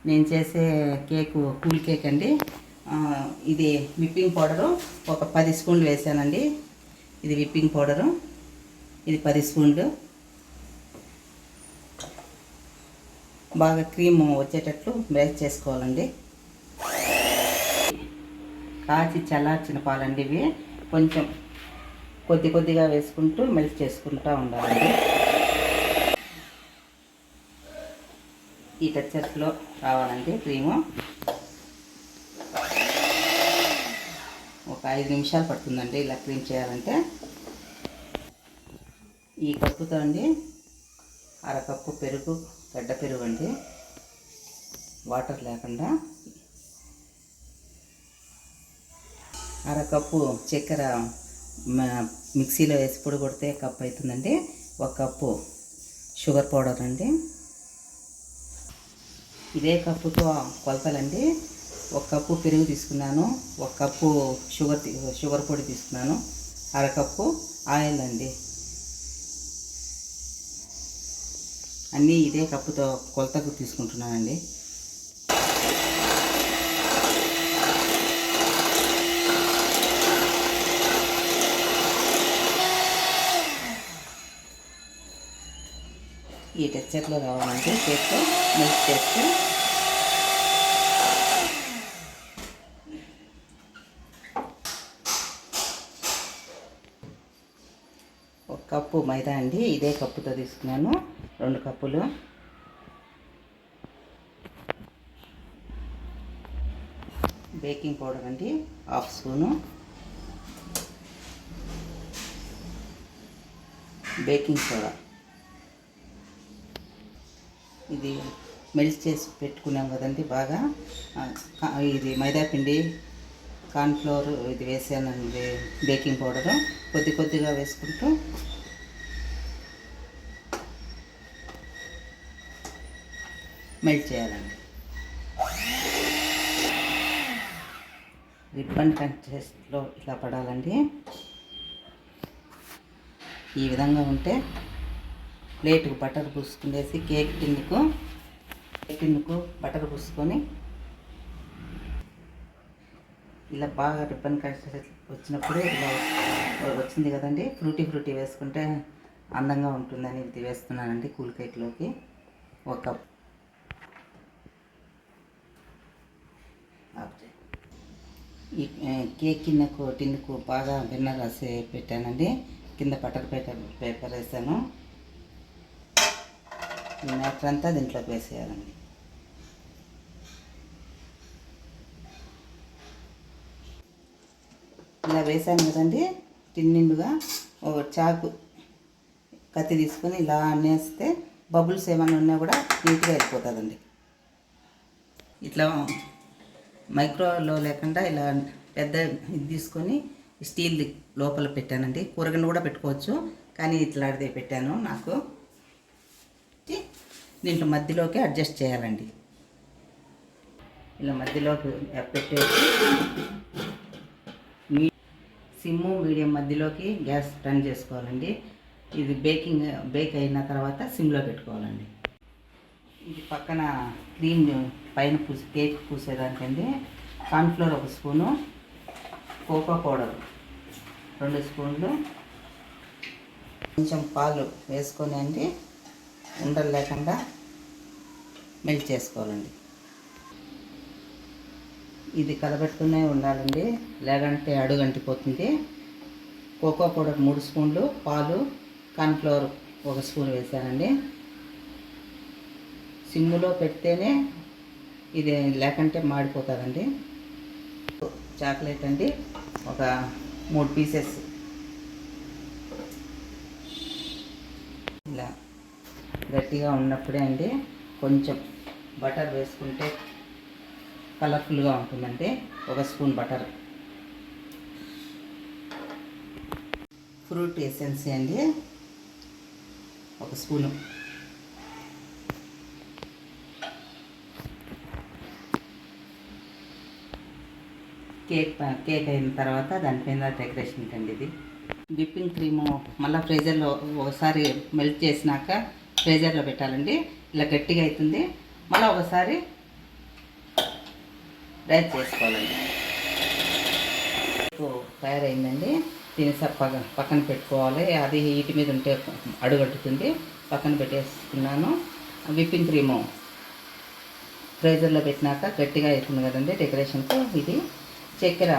నేను చేసే cake cool cake అండి. ఇది విప్పింగ్ పౌడరు ఒక 10 స్పూన్లు వేసానండి. ఇది విప్పింగ్ పౌడరు, ఇది 10 స్పూన్లు. బాగా క్రీమ్ వచ్చేటట్లు బ్రేక్ చేసుకోవాలండి. కాచి చల్లార్చిన పాలండి ఇవి. కొంచెం కొద్దిగా వేసుకుంటూ మెల్ట్ చేసుకుంటూ ఉండాలండి. ఈ టెక్స్చర్లో రావాలండి క్రీము. ఒక 5 నిమిషాలు పడుతుందండి ఇలా క్రీమ్ చేయాలంటే. ఈ కప్పుతో అండి 1/2 కప్పు పెరుగు, గడ్డ పెరుగు అండి, వాటర్ లేకుండా. 1/2 కప్పు చక్కెర మిక్సీలో వేసి పొడి కొడితే కప్పు అవుతుందండి. 1 కప్పు షుగర్ పౌడర్ అండి. ఇదే కప్పుతో కొలతలండి. 1 కప్పు పెరుగు తీసుకున్నాను, 1 కప్పు షుగర్ పొడి తీసుకున్నాను, 1/2 కప్పు ఆయిల్ అండి. అన్నీ ఇదే కప్పుతో కొలతకు తీసుకుంటున్నానండి. ఈ టెక్స్చర్లో రావాలంటే చేత్తో మిక్స్ చేస్తే ఒక కప్పు మైదా అండి. ఇదే కప్పుతో తీసుకున్నాను, 2 కప్పులు. బేకింగ్ పౌడర్ అండి 1/2 స్పూను. బేకింగ్ సోడా, ఇది మెల్ట్ చేసి పెట్టుకున్నాం కదండి బాగా. ఇది మైదా పిండి, కార్న్ఫ్లోర్ ఇది వేసానండి. బేకింగ్ పౌడరు కొద్దిగా వేసుకుంటూ మెల్ట్ చేయాలండి. రిబ్బన్ కన్సిస్టెన్సీలో ఇలా పడాలండి. ఈ విధంగా ఉంటే ప్లేట్కు బటర్ పూసుకునేసి కేక్ టిన్నుకు బటర్ పూసుకొని ఇలా బాగా రిబ్బన్ కన్సిస్టెన్సీ వచ్చినప్పుడు ఇలా వచ్చింది కదండి. ఫ్రూటీ వేసుకుంటే అందంగా ఉంటుందని ఇది వేస్తున్నానండి కూల్ కేక్లోకి. 1 కప్ ఈ కేక్ టిన్నుకు బాగా వెన్న రాసి పెట్టానండి. కింద బటర్ పేపర్ వేసాను. ఈ మ్యాటర్ అంతా దీంట్లోకి వేసేయాలండి. ఇలా వేసాను కదండి. నిండుగా ఒక చాకు కత్తి తీసుకొని ఇలా అనేస్తే బబుల్స్ ఏమైనా ఉన్నా కూడా నీట్గా వెళ్ళిపోతుందండి. ఇట్లా మైక్రోలో లేకుండా ఇలా పెద్ద ఇది తీసుకొని స్టీల్ లోపల పెట్టానండి. కూరగాయలు కూడా పెట్టుకోవచ్చు, కానీ ఇట్లాంటిది పెట్టాను. నాకు దీంట్లో మధ్యలోకి అడ్జస్ట్ చేయాలండి. ఇలా మధ్యలోకి పెట్టేసి సిమ్ము మీడియం మధ్యలోకి గ్యాస్ టర్న్ చేసుకోవాలండి. ఇది బేక్ అయిన తర్వాత సిమ్లో పెట్టుకోవాలండి. ఇది పక్కన క్రీమ్ పైన కేక్ పూసేదానికండి కార్న్ఫ్లోర్ 1 స్పూను, కోకో పౌడర్ 2 స్పూన్లు, కొంచెం పాలు వేసుకొని అండి ఉండలు లేకుండా మెల్ట్ చేసుకోవాలండి. ఇది కలబెట్టుకునే ఉండాలండి, లేదంటే అడుగు అంటిపోతుంది. కోకో పౌడర్ 3 స్పూన్లు, పాలు, కార్న్ఫ్లోర్ 1 స్పూన్ వేసానండి. సిమ్ములో పెడితేనే ఇది, లేకంటే మాడిపోతుందండి. చాక్లెట్ అండి ఒక 3 పీసెస్ ఇలా గట్టిగా ఉన్నప్పుడే అండి కొంచెం బటర్ వేసుకుంటే కలర్ఫుల్గా ఉంటుందండి. 1 స్పూన్ బటర్. ఫ్రూట్ ఎసెన్స్ అండి 1 స్పూను. కేక్ అయిన తర్వాత దానిపైన డెకరేషన్ అండి. ఇది విప్పింగ్ క్రీము మళ్ళీ ఫ్రీజర్లో ఒకసారి మెల్ట్ చేసినాక ఫ్రీజర్లో పెట్టాలండి. ఇలా గట్టిగా అవుతుంది. మళ్ళీ ఒకసారి డ్రై చేసుకోవాలండి. తయారైందండి. దీన్ని పక్కన పెట్టుకోవాలి. అది హీట్ మీద ఉంటే అడుగట్టుతుంది. పక్కన పెట్టేసుకున్నాను. విప్పింగ్ క్రీము ఫ్రైజర్లో పెట్టినాక గట్టిగా అవుతుంది కదండి డెకరేషన్కు. ఇది చక్కెర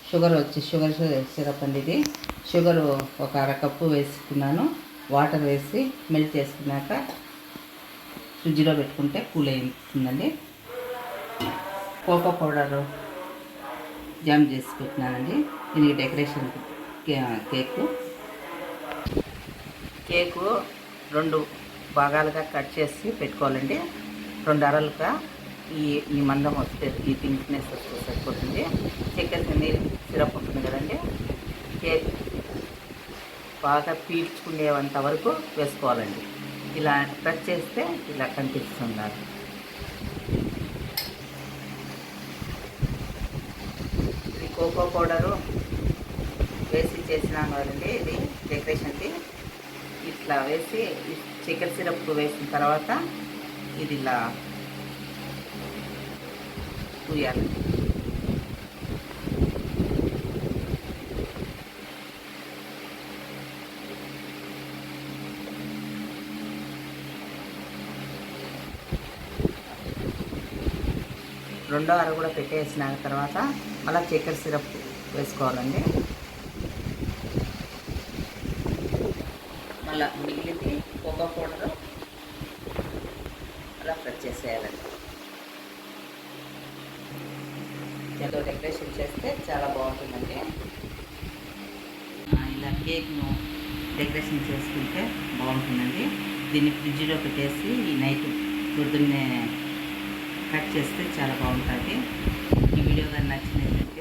షుగర్ సిరప్ అండి. ఇది షుగరు ఒక అరకప్పు వేసుకున్నాను. వాటర్ వేసి మెల్ట్ చేసుకున్నాక ఫ్రిడ్జ్లో పెట్టుకుంటే కూల్ అవుతుందండి. కోకో పౌడరు జామ్ చేసి పెట్టినానండి. దీనికి డెకరేషన్ కేకు 2 భాగాలుగా కట్ చేసి పెట్టుకోవాలండి. 2 అరలుగా ఈ మందం వస్తే, ఈ పింక్నెస్ వస్తే సరిపోతుంది. చక్కెర సిరప్ ఉంటుంది కదండి, కేక్ బాగా పీల్చుకునేంత వరకు వేసుకోవాలండి. ఇలా ప్రెస్ చేస్తే ఇలా కనిపిస్తున్నారు. ఇది కోకో పౌడరు వేసి చేసినాం కదండి. ఇది డెకరేషన్కి ఇట్లా వేసి చక్కెర సిరప్ వేసిన తర్వాత ఇది ఇలా పూయాలి. రెండో అర కూడా పెట్టేసిన తర్వాత మళ్ళీ చక్కెర సిరప్ వేసుకోవాలండి. మళ్ళీ మిగిలింది కోకో పౌడరు అలా ఫ్రై చేసేయాలండి. ఏదో డెకరేషన్ చేస్తే చాలా బాగుంటుందండి. ఇలా కేక్ను డెకరేషన్ చేసుకుంటే బాగుంటుందండి. దీన్ని ఫ్రిడ్జ్లో పెట్టేసి ఈ నైట్ పొద్దున్నే కట్ చేస్తే చాలా బాగుంటుంది. ఈ వీడియో కానీ నచ్చినట్లయితే